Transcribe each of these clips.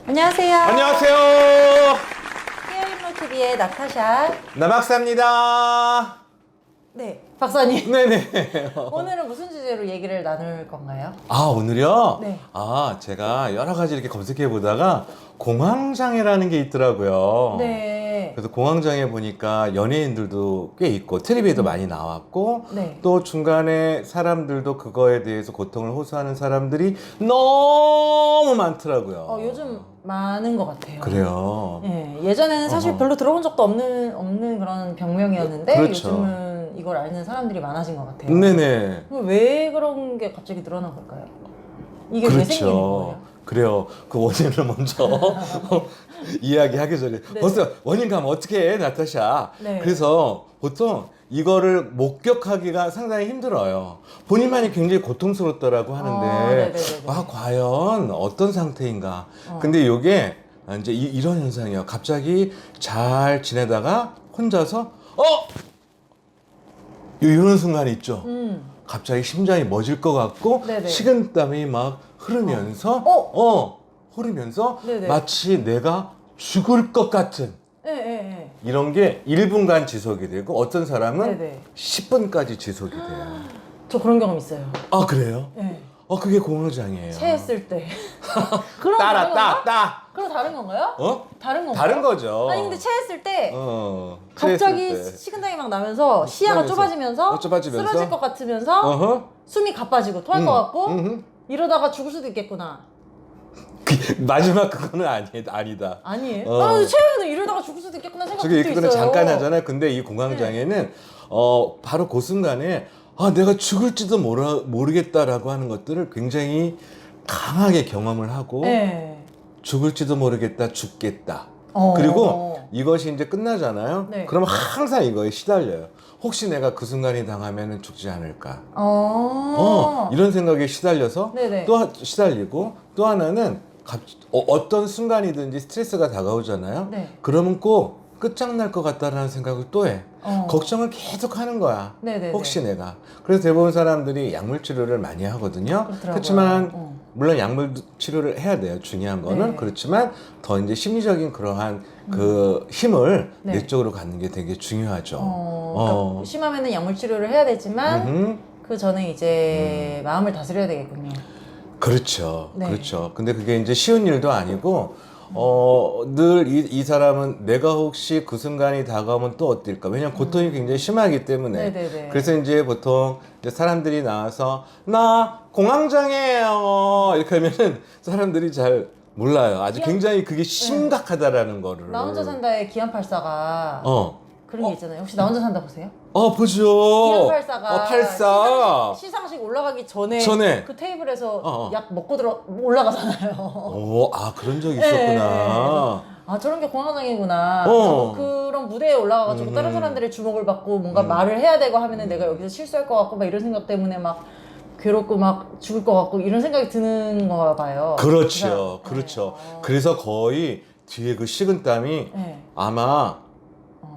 안녕하세요. 안녕하세요. 헤어인모TV의 나타샤. 나박사입니다. 네, 박사님. 네네. 오늘은 무슨 주제로 얘기를 나눌 건가요? 아, 오늘요? 네. 제가 여러 가지 이렇게 검색해 보다가 공황장애라는 게 있더라고요. 네. 그래서 공황장애 보니까 연예인들도 꽤 있고, 텔레비에도 많이 나왔고, 네. 또 중간에 사람들도 그거에 대해서 고통을 호소하는 사람들이 너무 많더라고요. 요즘 많은 것 같아요. 그래요. 네, 예전에는 사실 어허. 별로 들어본 적도 없는 그런 병명이었는데 그렇죠. 요즘은 이걸 알 사람들이 많아진 것 같아요. 네네. 그럼 왜 그런 게 갑자기 늘어난 걸까요? 이게 왜 생기는 거예요? 그래요. 그 원인을 먼저 이야기하기 전에 네. 벌써 원인 가면 어떻게 해, 나타샤? 네. 그래서 보통 이거를 목격하기가 상당히 힘들어요. 본인만이 굉장히 고통스럽더라고 하는데 네네네네. 과연 어떤 상태인가? 근데 이게 이제 이런 현상이에요. 갑자기 잘 지내다가 혼자서 이런 순간이 있죠. 갑자기 심장이 멎을 것 같고 네네. 식은땀이 막 흐르면서 흐르면서 네네. 마치 내가 죽을 것 같은 네. 이런 게 1분간 지속이 되고 어떤 사람은 네네. 10분까지 지속이 돼요. 저 그런 경험 있어요. 아, 그래요? 네. 그게 공황장애예요. 체했을 때. 그럼 다른 건가? 그럼 다른 건가요? 다른 건가요? 다른 거죠. 아니 근데 체했을 때 체했을 갑자기 때. 식은땀이 막 나면서 시야가 좁아지면서 좁아지면서? 쓰러질 것 같으면서 어허. 숨이 가빠지고 토할 것 같고 음흠. 이러다가 죽을 수도 있겠구나. 마지막 그거는 아니다. 아니에요? 어. 근데 체하면 이러다가 죽을 수도 있겠구나 생각도 저기 있어요. 그거는 잠깐 하잖아요. 근데 이 공황장애는 바로 그 순간에 내가 죽을지도 모르겠다라고 하는 것들을 굉장히 강하게 경험을 하고 네. 죽을지도 모르겠다, 죽겠다. 어. 그리고 이것이 이제 끝나잖아요. 네. 그러면 항상 이거에 시달려요. 혹시 내가 그 순간이 당하면 죽지 않을까? 이런 생각에 시달려서 네네. 또 시달리고 또 하나는 어떤 순간이든지 스트레스가 다가오잖아요. 네. 그러면 꼭 끝장날 것 같다라는 생각을 또 해. 걱정을 계속 하는 거야. 네네네. 혹시 내가. 그래서 대부분 사람들이 약물 치료를 많이 하거든요. 그렇더라고요. 그렇지만 물론 약물 치료를 해야 돼요. 중요한 거는. 네. 그렇지만 더 이제 심리적인 그러한 그 힘을 네. 내 쪽으로 갖는 게 되게 중요하죠. 그러니까 심하면은 약물 치료를 해야 되지만 음흠. 그 전에 이제 마음을 다스려야 되겠군요. 그렇죠. 네. 그렇죠. 근데 그게 이제 쉬운 일도 아니고, 늘 이 사람은 내가 혹시 그 순간이 다가오면 또 어떨까? 왜냐면 고통이 굉장히 심하기 때문에. 네네네. 그래서 이제 보통 이제 사람들이 나와서, 나 공황장애예요. 이렇게 하면은 사람들이 잘 몰라요. 아주 굉장히 그게 심각하다라는 거를. 나 혼자 산다의 기안84가 그런 게 있잖아요. 혹시 나 혼자 산다 보세요? 보죠. 기안84가 84. 시상식 올라가기 전에 그 테이블에서 약 먹고 올라가잖아요. 그런 적이 있었구나. 저런 게 공황장애구나. 어. 그런 무대에 올라가가지고 다른 사람들의 주목을 받고 뭔가 말을 해야 되고 하면은 내가 여기서 실수할 것 같고 막 이런 생각 때문에 막 괴롭고 막 죽을 것 같고 이런 생각이 드는 거 봐요. 그렇죠. 그렇죠. 그래서 거의 뒤에 그 식은땀이 네. 아마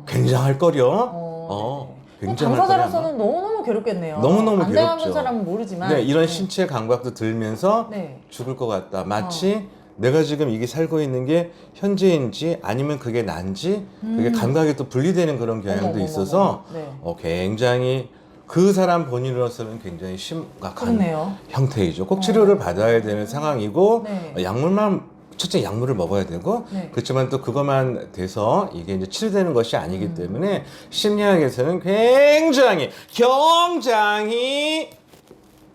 굉장할 거려. 네. 굉장할 거려. 당사자로서는 너무너무 괴롭겠네요. 너무너무 안 괴롭죠. 당해본 사람은 모르지만. 네, 이런 신체 감각도 들면서 네. 죽을 것 같다. 마치 내가 지금 이게 살고 있는 게 현재인지 아니면 그게 난지 그게 감각이 또 분리되는 그런 경향도 어머머머머. 있어서 네. 굉장히 그 사람 본인으로서는 굉장히 심각한 그렇네요. 형태이죠. 꼭 치료를 받아야 되는 상황이고 네. 약물만 첫째 약물을 먹어야 되고 네. 그렇지만 또 그것만 돼서 이게 이제 치료되는 것이 아니기 때문에 심리학에서는 굉장히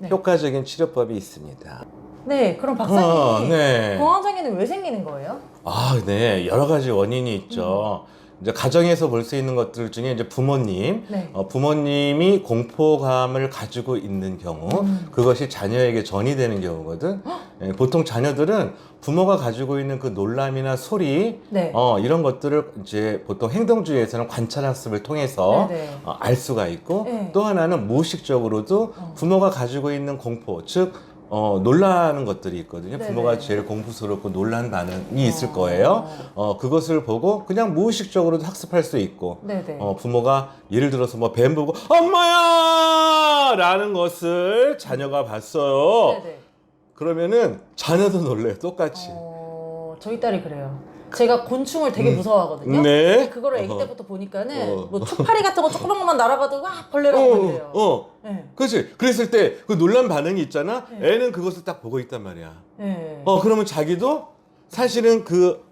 효과적인 치료법이 있습니다. 네, 그럼 박사님, 네. 공황장애는 왜 생기는 거예요? 네. 여러 가지 원인이 있죠. 이제 가정에서 볼 수 있는 것들 중에 이제 부모님, 네. 부모님이 공포감을 가지고 있는 경우, 그것이 자녀에게 전이 되는 경우거든. 보통 자녀들은 부모가 가지고 있는 그 놀람이나 소리, 네. 이런 것들을 이제 보통 행동주의에서는 관찰학습을 통해서 네네. 알 수가 있고, 네. 또 하나는 무의식적으로도 부모가 가지고 있는 공포, 즉 놀라는 것들이 있거든요. 네네. 부모가 제일 공포스럽고 놀란 반응이 있을 거예요. 그것을 보고 그냥 무의식적으로도 학습할 수 있고, 네네. 부모가 예를 들어서 뭐 뱀 보고 엄마야! 라는 것을 자녀가 봤어요. 네네. 그러면은 자녀도 놀래요. 똑같이. 저희 딸이 그래요. 제가 곤충을 되게 무서워하거든요. 네. 근데 그거를 아기 어허. 때부터 보니까는 뭐 초파리 같은 거 조그만 것만 날아가도 와 벌레라고 그래요. 네. 그렇지. 그랬을 때 그 놀란 반응이 있잖아. 네. 애는 그것을 딱 보고 있단 말이야. 네. 그러면 자기도 사실은 그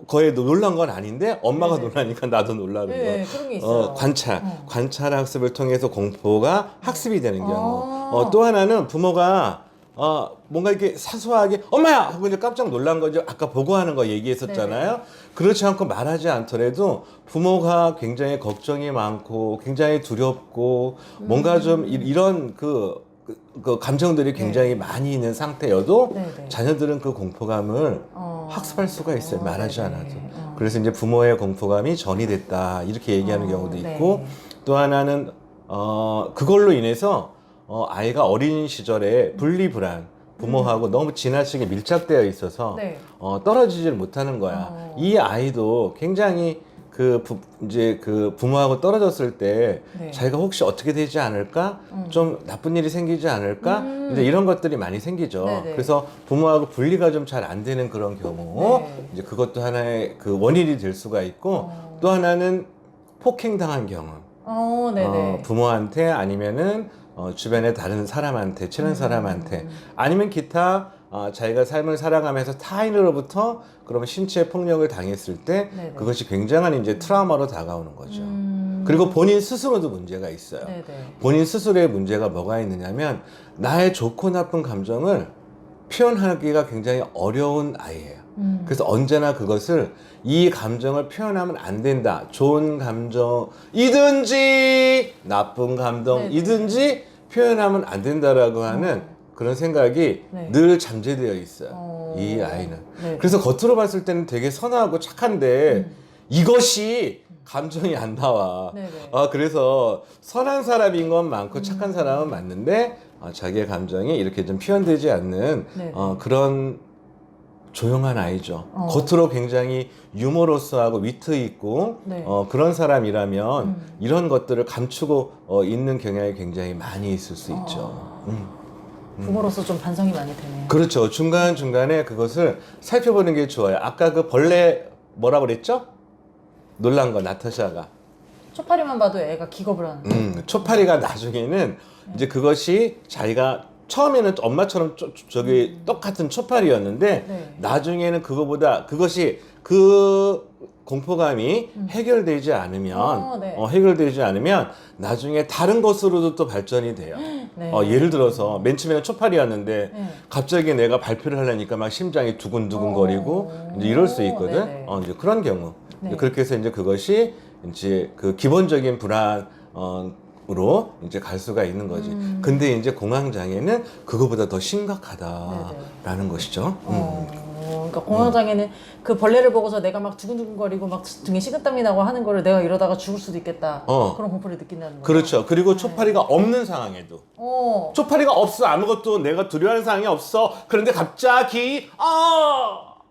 거에 놀란 건 아닌데 엄마가 네. 놀라니까 나도 놀라는 네, 거야. 그런 게 있어요. 관찰 학습을 통해서 공포가 학습이 되는 경우. 아. 또 하나는 부모가 뭔가 이렇게 사소하게 엄마야 하고 이제 깜짝 놀란 거죠. 아까 보고하는 거 얘기했었잖아요. 네네. 그렇지 않고 말하지 않더라도 부모가 굉장히 걱정이 많고 굉장히 두렵고 뭔가 좀 이런 그 감정들이 굉장히 많이 있는 상태여도 네네. 자녀들은 그 공포감을 학습할 수가 있어요. 말하지 네네. 않아도. 그래서 이제 부모의 공포감이 전이됐다 이렇게 얘기하는 경우도 있고 네. 또 하나는 그걸로 인해서 아이가 어린 시절에 분리불안 부모하고 너무 지나치게 밀착되어 있어서 네. 떨어지질 못하는 거야. 이 아이도 굉장히 이제 그 부모하고 떨어졌을 때 네. 자기가 혹시 어떻게 되지 않을까? 좀 나쁜 일이 생기지 않을까? 이제 이런 것들이 많이 생기죠. 네네. 그래서 부모하고 분리가 좀 잘 안 되는 그런 경우 네. 이제 그것도 하나의 그 원인이 될 수가 있고 또 하나는 폭행당한 경우. 네네. 부모한테 아니면은 주변의 다른 사람한테, 친한 사람한테 아니면 기타 자기가 삶을 살아가면서 타인으로부터 그러면 신체 폭력을 당했을 때 네네. 그것이 굉장한 이제 트라우마로 다가오는 거죠. 그리고 본인 스스로도 문제가 있어요. 네네. 본인 스스로의 문제가 뭐가 있느냐면 나의 좋고 나쁜 감정을 표현하기가 굉장히 어려운 아이예요. 그래서 언제나 그것을 이 감정을 표현하면 안 된다. 좋은 감정이든지 나쁜 감정이든지 표현하면 안 된다라고 하는 그런 생각이 네. 늘 잠재되어 있어요. 이 아이는. 네. 그래서 겉으로 봤을 때는 되게 선하고 착한데 이것이 감정이 안 나와. 네네. 그래서 선한 사람인 건 많고 착한 사람은 맞는데 자기의 감정이 이렇게 좀 표현되지 않는 네네. 그런 조용한 아이죠. 겉으로 굉장히 유머러스하고 위트 있고 네. 그런 사람이라면 이런 것들을 감추고 있는 경향이 굉장히 많이 있을 수 있죠. 부모로서 좀 반성이 많이 되네요. 그렇죠. 중간중간에 그것을 살펴보는 게 좋아요. 아까 그 벌레 뭐라고 그랬죠? 놀란 거 나타샤가. 초파리만 봐도 애가 기겁을 하는. 초파리가 나중에는 이제 그것이 자기가 처음에는 엄마처럼 저기 똑같은 초파리였는데 네. 나중에는 그거보다 그것이 그 공포감이 해결되지 않으면 네. 해결되지 않으면 나중에 다른 것으로도 또 발전이 돼요. 네. 예를 들어서 맨 처음에는 초파리였는데 네. 갑자기 내가 발표를 하려니까 막 심장이 두근두근거리고 이제 이럴 수 있거든. 네네. 이제 그런 경우. 네. 이제 그렇게 해서 이제 그것이 이제 그 기본적인 불안으로 이제 갈 수가 있는 거지. 근데 이제 공황장애는 그거보다 더 심각하다라는 것이죠. 그러니까 공황장애는 그 벌레를 보고서 내가 막 두근두근거리고 막 등에 식은땀이 나고 하는 거를 내가 이러다가 죽을 수도 있겠다. 그런 공포를 느낀다는 거예요. 그렇죠. 그리고 초파리가 없는 상황에도. 초파리가 없어. 아무것도 내가 두려워하는 상황이 없어. 그런데 갑자기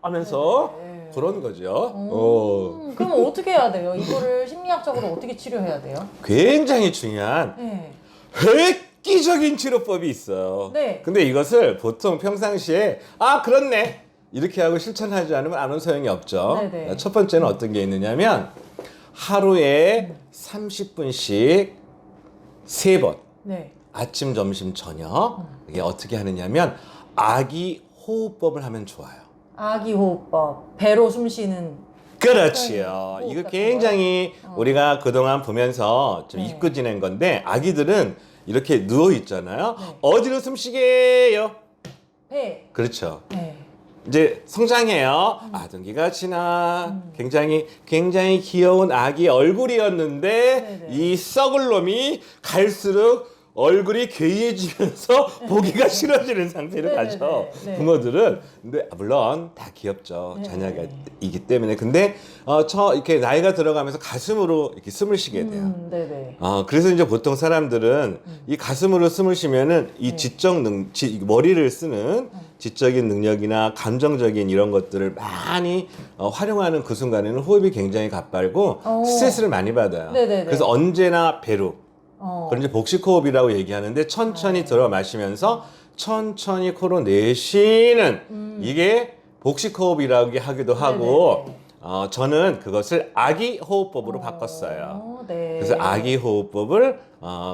하면서 네. 그런 거죠. 그럼 어떻게 해야 돼요? 이거를 심리학적으로 어떻게 치료해야 돼요? 굉장히 중요한 네. 획기적인 치료법이 있어요. 네. 근데 이것을 보통 평상시에 그렇네 이렇게 하고 실천하지 않으면 아무 소용이 없죠. 네네. 첫 번째는 어떤 게 있느냐면 하루에 30분씩 3번 네. 아침, 점심, 저녁 이게 어떻게 하느냐면 아기 호흡법을 하면 좋아요. 아기 호흡법, 배로 숨 쉬는. 그렇지요. 호흡 이거 같은 굉장히 우리가 그동안 보면서 좀 네. 잊고 지낸 건데 아기들은 이렇게 누워 있잖아요. 네. 어디로 숨쉬게 해요? 배. 그렇죠. 네. 이제 성장해요. 아동기가 지나 굉장히 귀여운 아기 얼굴이었는데 네네. 이 썩을 놈이 갈수록 얼굴이 괴이해지면서 보기가 싫어지는 상태로 네네네. 가죠. 네. 부모들은. 근데 물론 다 귀엽죠. 네. 자녀가 이기 때문에. 근데 이렇게 나이가 들어가면서 가슴으로 이렇게 숨을 쉬게 돼요. 네네. 그래서 이제 보통 사람들은 이 가슴으로 숨을 쉬면은 이 네. 머리를 쓰는 지적인 능력이나 감정적인 이런 것들을 많이 활용하는 그 순간에는 호흡이 굉장히 가빨고 스트레스를 많이 받아요. 네네네. 그래서 언제나 배로. 어. 그런 이제 복식호흡이라고 얘기하는데 천천히 들어 마시면서 천천히 코로 내쉬는 이게 복식 호흡이라고 하기도 하고 네네네. 저는 그것을 아기 호흡법으로 바꿨어요. 네. 그래서 아기 호흡법을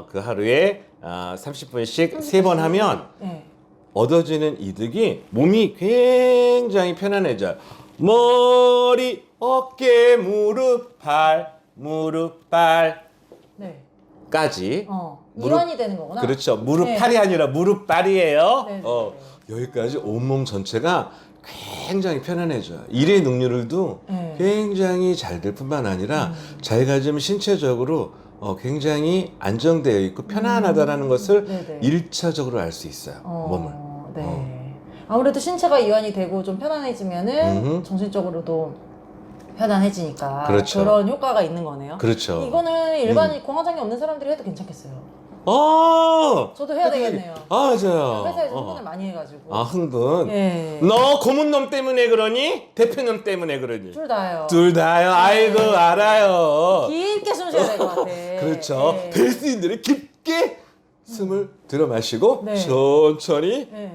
그 하루에 30분씩 3번 하면 네. 얻어지는 이득이 몸이 굉장히 편안해져요. 머리, 어깨, 무릎, 네. 발까지. 이완이 되는 거구나. 그렇죠. 무릎 네. 팔이 아니라 무릎 발이에요. 네네. 여기까지 온몸 전체가 굉장히 편안해져요. 일의 능률도 네. 굉장히 잘 될 뿐만 아니라 자기가 좀 신체적으로 굉장히 안정되어 있고 편안하다라는 것을 네네. 1차적으로 알 수 있어요. 몸을. 네. 아무래도 신체가 이완이 되고 좀 편안해지면은 정신적으로도 편안해지니까 그렇죠. 그런 효과가 있는 거네요. 그렇죠. 이거는 일반 공황장애 없는 사람들이 해도 괜찮겠어요. 저도 해야 되겠네요. 맞아요. 회사에서 흥분을 많이 해가지고. 흥분. 예. 너 고문 놈 때문에 그러니? 대표놈 때문에 그러니? 둘 다요. 둘 다요. 아이고 알아요. 깊게 숨 쉬어야 될 것 같아. 그렇죠. 예. 될 수 있는 대로 깊게 숨을 들어 마시고 네. 천천히 네.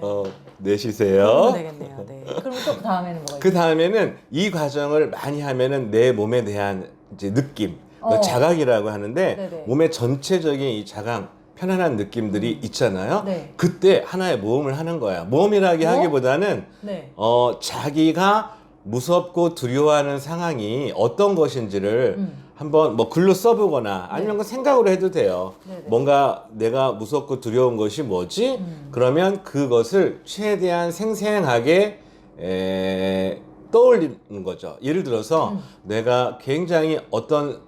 내쉬세요. 그러면 되겠네요. 네. 그럼 또 그 다음에는 뭐가 그 있어요? 다음에는 이 과정을 많이 하면은 내 몸에 대한 이제 느낌, 자각이라고 하는데 네네. 몸의 전체적인 이 자각, 편안한 느낌들이 있잖아요. 네. 그때 하나의 모험을 하는 거야. 모험이라기 하기보다는 네. 자기가 무섭고 두려워하는 상황이 어떤 것인지를 한번 뭐 글로 써보거나 아니면 그 생각으로 해도 돼요. 네네. 뭔가 내가 무섭고 두려운 것이 뭐지? 그러면 그것을 최대한 생생하게 떠올리는 거죠. 예를 들어서 내가 굉장히 어떤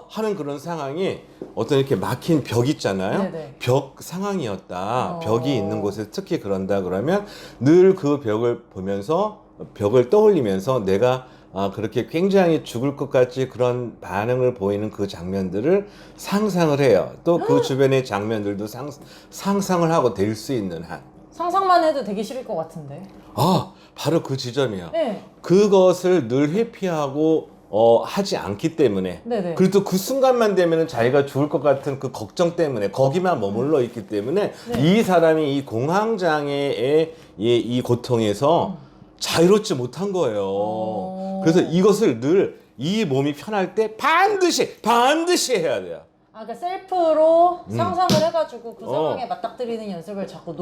하는 그런 상황이 어떤 이렇게 막힌 벽 있잖아요. 네네. 벽 상황이었다. 벽이 있는 곳에 특히 그런다 그러면 늘 그 벽을 보면서 벽을 떠올리면서 내가 그렇게 굉장히 죽을 것 같이 그런 반응을 보이는 그 장면들을 상상을 해요. 또 그 주변의 장면들도 상상을 하고 될 수 있는 한. 상상만 해도 되게 싫을 것 같은데. 바로 그 지점이에요. 네. 그것을 늘 회피하고 하지 않기 때문에 네네. 그리고 또 그 순간만 되면은 자기가 죽을 것 같은 그 걱정 때문에 거기만 머물러 있기 때문에 이 사람이 이 공황장애의 이 고통에서 자유롭지 못한 거예요. 그래서 이것을 늘 이 몸이 편할 때 반드시 해야 돼요. 그러니까 셀프로 상상을 해가지고 그 상황에 맞닥뜨리는 연습을 자꾸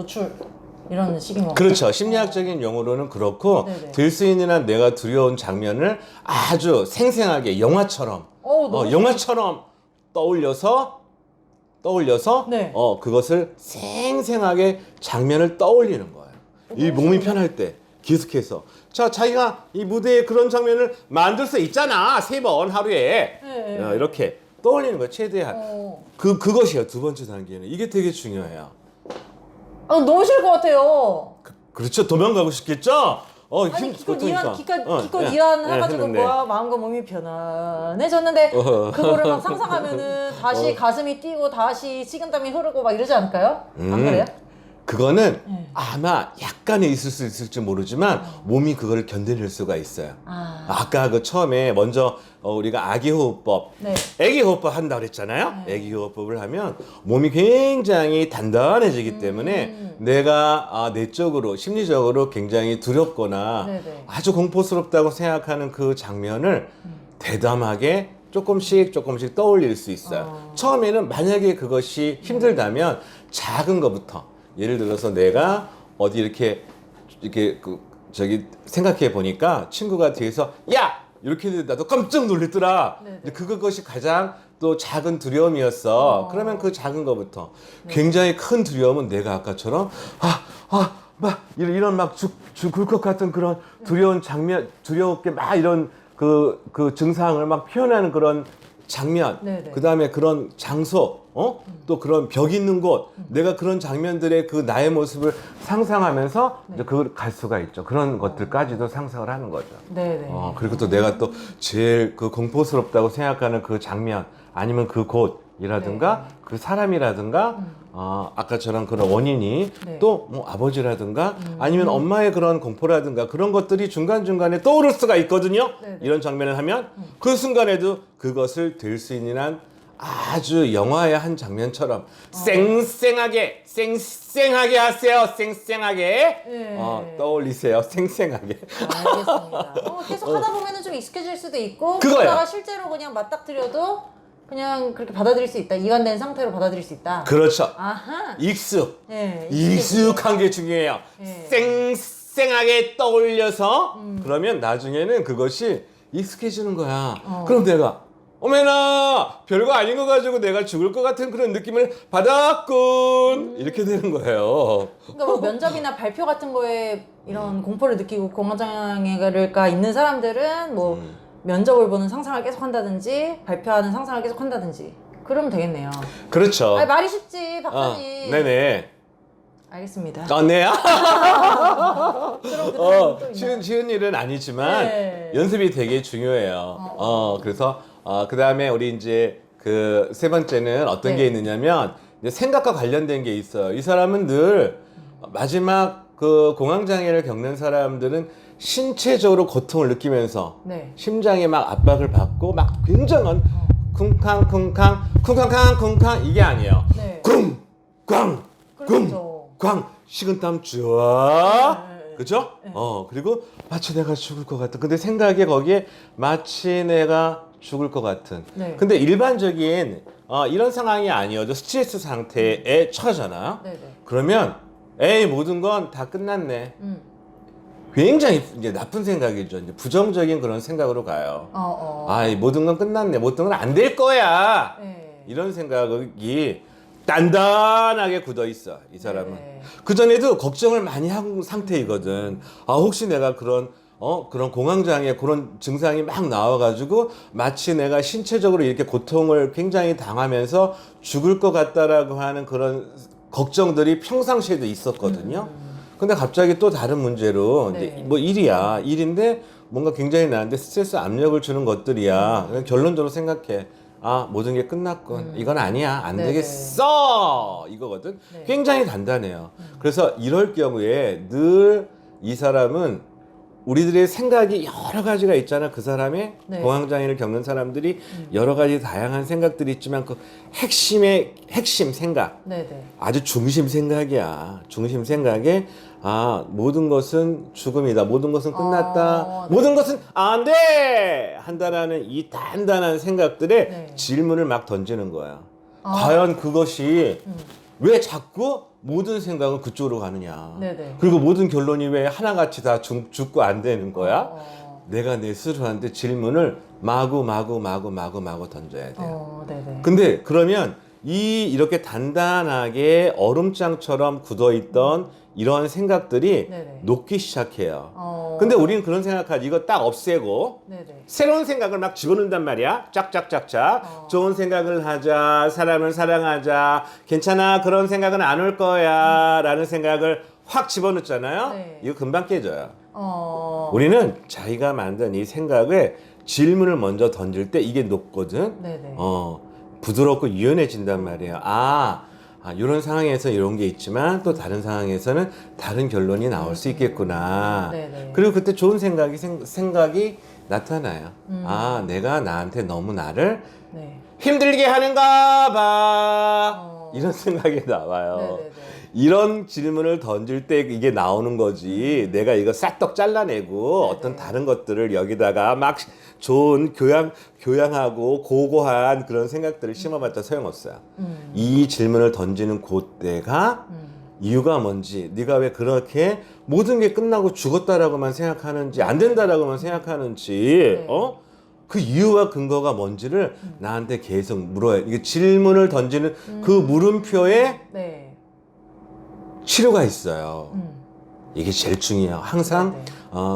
이런 식인 건가요? 그렇죠. 심리학적인 용어로는 그렇고 네네. 될 수 있는 한 내가 두려운 장면을 아주 생생하게 영화처럼 너무 영화처럼 떠올려서 네. 그것을 생생하게 장면을 떠올리는 거예요. 이 몸이 편할 때 계속해서 자기가 이 무대에 그런 장면을 만들 수 있잖아. 3번 하루에 네. 이렇게 떠올리는 거예요. 최대한 그것이에요. 두 번째 단계는 이게 되게 중요해요. 너무 싫을 것 같아요. 그렇죠. 도망가고 싶겠죠? 아니 기껏 예, 이완 해가지고 했는데. 마음과 몸이 편안해졌는데 그거를 막 상상하면은 다시 가슴이 뛰고 다시 식은땀이 흐르고 막 이러지 않을까요? 안 그래요? 그거는 네. 아마 약간의 있을 수 있을지 모르지만 몸이 그걸 견뎌낼 수가 있어요. 아까 그 처음에 먼저 우리가 아기호흡법, 네. 애기호흡법 한다고 그랬잖아요. 애기호흡법을 하면 몸이 굉장히 단단해지기 때문에 내가 내적으로 심리적으로 굉장히 두렵거나 네네. 아주 공포스럽다고 생각하는 그 장면을 대담하게 조금씩 저올릴 수 있어요. 처음에는 만약에 그것이 힘들다면 작은 것부터 예를 들어서 내가 어디 이렇게 생각해 보니까 친구가 뒤에서 야! 이렇게 했는데 나도 깜짝 놀랐더라. 근데 그것이 가장 또 작은 두려움이었어. 그러면 그 작은 것부터 굉장히 큰 두려움은 내가 아까처럼 이런 막 죽을 것 같은 그런 두려운 장면, 두렵게 막 이런 그 증상을 막 표현하는 그런 장면, 그 다음에 그런 장소, 또 그런 벽 있는 곳, 내가 그런 장면들의 그 나의 모습을 상상하면서 이제 그걸 갈 수가 있죠. 그런 것들까지도 상상을 하는 거죠. 네네. 그리고 또 내가 또 제일 그 공포스럽다고 생각하는 그 장면, 아니면 그 곳이라든가 그 사람이라든가 아까처럼 그런 원인이 또 뭐 아버지라든가 아니면 엄마의 그런 공포라든가 그런 것들이 중간중간에 떠오를 수가 있거든요. 이런 장면을 하면 그 순간에도 그것을 될 수 있는 한 아주 영화의 한 장면처럼 쌩쌩하게 하세요. 쌩쌩하게 네. 떠올리세요. 쌩쌩하게. 알겠습니다. 계속 하다 보면은 좀 익숙해질 수도 있고, 그거야. 그러다가 실제로 그냥 맞닥뜨려도 그냥 그렇게 받아들일 수 있다. 이완된 상태로 받아들일 수 있다. 그렇죠. 아하. 네, 익숙해지죠. 익숙한 게 중요해요. 네. 쌩쌩하게 떠올려서 그러면 나중에는 그것이 익숙해지는 거야. 그럼 내가 어메나 별거 아닌 거 가지고 내가 죽을 것 같은 그런 느낌을 받았군 이렇게 되는 거예요. 그러니까 뭐 면접이나 발표 같은 거에 이런 공포를 느끼고 공황장애가 있는 사람들은 뭐 면접을 보는 상상을 계속 한다든지 발표하는 상상을 계속 한다든지 그러면 되겠네요. 그렇죠. 아니, 말이 쉽지 박사님. 네네. 알겠습니다. 네. 그럼 그 다음은 또 있나요? 쉬운 일은 아니지만 네. 연습이 되게 중요해요. 그래서 그 다음에 우리 이제 그 세 번째는 어떤 네. 게 있느냐면 이제 생각과 관련된 게 있어요. 이 사람은 늘 마지막 그 공황장애를 겪는 사람들은 신체적으로 고통을 느끼면서 네. 심장에 막 압박을 받고 막 굉장한 쿵쾅 이게 아니에요. 네. 쿵쾅 그렇죠. 쿵쾅 식은땀 쫙 네. 그죠? 네. 그리고 마치 내가 죽을 것 같은 근데 생각에 거기에 마치 내가 죽을 것 같은 네. 근데 일반적인 이런 상황이 아니어도 스트레스 상태에 처하잖아요. 네네. 그러면 에이 모든 건 다 끝났네. 굉장히 이제 나쁜 생각이죠. 이제 부정적인 그런 생각으로 가요. 이 모든 건 끝났네. 모든 건 안 될 거야. 네. 이런 생각이 단단하게 굳어 있어. 이 사람은. 네. 그 전에도 걱정을 많이 한 상태이거든. 혹시 내가 그런 공황장애 그런 증상이 막 나와가지고 마치 내가 신체적으로 이렇게 고통을 굉장히 당하면서 죽을 것 같다라고 하는 그런 걱정들이 평상시에도 있었거든요. 근데 갑자기 또 다른 문제로 네. 이제 뭐 일인데 뭔가 굉장히 나한테 스트레스 압력을 주는 것들이야. 그냥 결론적으로 생각해. 모든 게 끝났군. 이건 아니야. 안 네네. 되겠어. 이거거든. 네. 굉장히 단단해요. 그래서 이럴 경우에 늘 이 사람은 우리들의 생각이 여러 가지가 있잖아. 그 사람의 네. 공황장애를 겪는 사람들이 여러 가지 다양한 생각들이 있지만 그 핵심 생각. 네네. 아주 중심 생각이야. 중심 생각에 모든 것은 죽음이다. 모든 것은 끝났다. 네. 모든 것은 안 돼! 한다라는 이 단단한 생각들에 네. 질문을 막 던지는 거야. 과연 그것이 왜 자꾸 모든 생각은 그쪽으로 가느냐. 네네. 그리고 모든 결론이 왜 하나같이 다 죽고 안 되는 거야? 내가 내 스스로한테 질문을 마구 던져야 돼요. 네네. 근데 그러면 이렇게 단단하게 얼음장처럼 굳어있던 이런 생각들이 네네. 녹기 시작해요. 근데 우리는 그런 생각하지. 이거 딱 없애고 네네. 새로운 생각을 막 집어넣는단 말이야. 짝짝짝짝. 좋은 생각을 하자. 사람을 사랑하자. 괜찮아. 그런 생각은 안 올 거야. 라는 생각을 확 집어넣잖아요. 네. 이거 금방 깨져요. 우리는 자기가 만든 이 생각에 질문을 먼저 던질 때 이게 녹거든. 네네. 부드럽고 유연해진단 말이에요. 이런 상황에서 이런 게 있지만 또 다른 상황에서는 다른 결론이 나올 수 있겠구나. 네네. 그리고 그때 좋은 생각이 나타나요. 내가 나한테 너무 나를 네. 힘들게 하는가 봐. 이런 생각이 나와요. 네네네. 이런 질문을 던질 때 이게 나오는 거지. 내가 이거 싹둑 잘라내고 네네. 어떤 다른 것들을 여기다가 막 좋은 교양하고 고고한 그런 생각들을 심어봤자 소용없어요. 이 질문을 던지는 그때가 이유가 뭔지, 네가 왜 그렇게 모든 게 끝나고 죽었다라고만 생각하는지, 안 된다라고만 생각하는지, 네. 그 이유와 근거가 뭔지를 나한테 계속 물어야 돼. 이게 질문을 던지는 그 물음표에 네. 치료가 있어요. 이게 제일 중요해요. 항상 네네.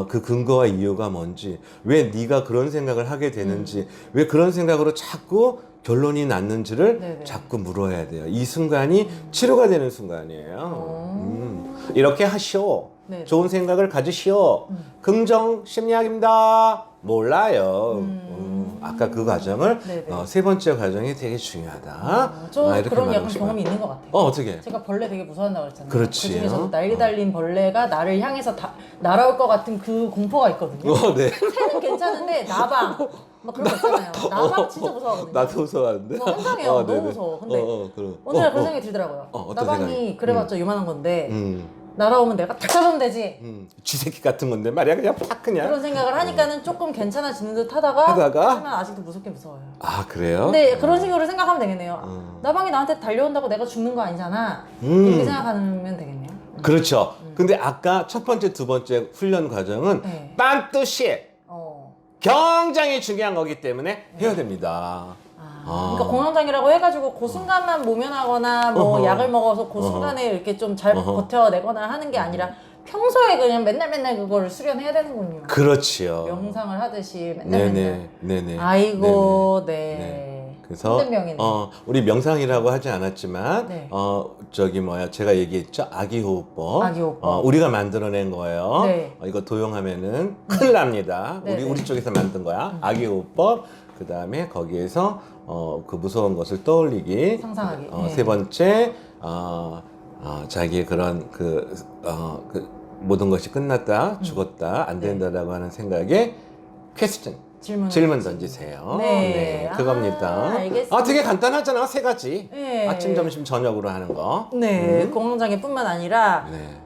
그 근거와 이유가 뭔지, 왜 네가 그런 생각을 하게 되는지, 왜 그런 생각으로 자꾸 결론이 났는지를 네네. 자꾸 물어야 돼요. 이 순간이 치료가 되는 순간이에요. 이렇게 하시오. 네네. 좋은 생각을 가지시오. 긍정 심리학입니다. 몰라요. 아까 그 과정을 네네. 세 번째 과정이 되게 중요하다. 저 이렇게 그런 말하고 약간 싶어요. 경험이 있는 것 같아요. 어떻게? 제가 벌레 되게 무서워한다고 그랬잖아요. 그렇지. 그중에서도 날개 달린 벌레가 나를 향해서 날아올 것 같은 그 공포가 있거든요. 네. 새는 괜찮은데 나방 막 그런 거 있잖아요. 나방 진짜 무서워하거든요. 나도 무서워하는데. 환상해요. 너무 네네. 무서워. 근데 그럼. 어느 날 그런 생각이 들더라고요. 어떤 나방이 생각이? 그래봤자 요만한 건데 음. 날아오면 내가 탁 잡으면 되지. 쥐새끼 같은 건데 말이야 그냥 팍 그냥. 그런 생각을 하니까는 조금 괜찮아지는 듯 하다가 하지만 아직도 무섭게 무서워요. 아 그래요? 근데 그런 식으로 생각하면 되겠네요. 나방이 나한테 달려온다고 내가 죽는 거 아니잖아. 이렇게 생각하면 되겠네요. 그렇죠. 근데 아까 첫 번째, 두 번째 훈련 과정은 네. 반드시 굉장히 중요한 거기 때문에 해야 됩니다. 그러니까 공황장애라고 해가지고 그 순간만 모면하거나 뭐 약을 먹어서 그 순간에 이렇게 좀 잘 버텨내거나 하는 게 아니라 평소에 그냥 맨날 그거를 수련해야 되는군요. 그렇지요. 명상을 하듯이 맨날. 네네. 아이고, 네네. 네. 그래서 힘든 병이네. 우리 명상이라고 하지 않았지만 네. 제가 얘기했죠. 아기호흡법. 아기호흡법. 우리가 만들어낸 거예요. 네. 이거 도용하면은 큰일 납니다. 네, 네. 우리 쪽에서 만든 거야. 아기호흡법. 그 다음에 거기에서 그 무서운 것을 떠올리기. 상상하기. 네. 세 번째 자기의 그런 그 모든 것이 끝났다, 죽었다, 안 된다라고 하는 생각에 퀘스천. 질문 던지세요. 네. 그겁니다. 알겠습니다. 되게 간단하잖아. 세 가지. 네. 아침, 점심, 저녁으로 하는 거. 네. 공황장애뿐만 아니라 네.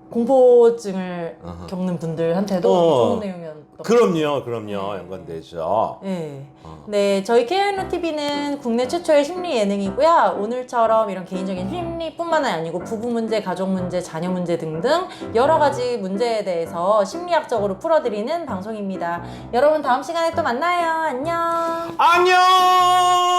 공포증을 겪는 분들한테도 좋은 내용이었던 그럼요. 연관되죠. 네. 네, 저희 KNU TV는 국내 최초의 심리 예능이고요. 오늘처럼 이런 개인적인 심리뿐만 아니고 부부 문제, 가족 문제, 자녀 문제 등등 여러 가지 문제에 대해서 심리학적으로 풀어드리는 방송입니다. 여러분 다음 시간에 또 만나요. 안녕. 안녕!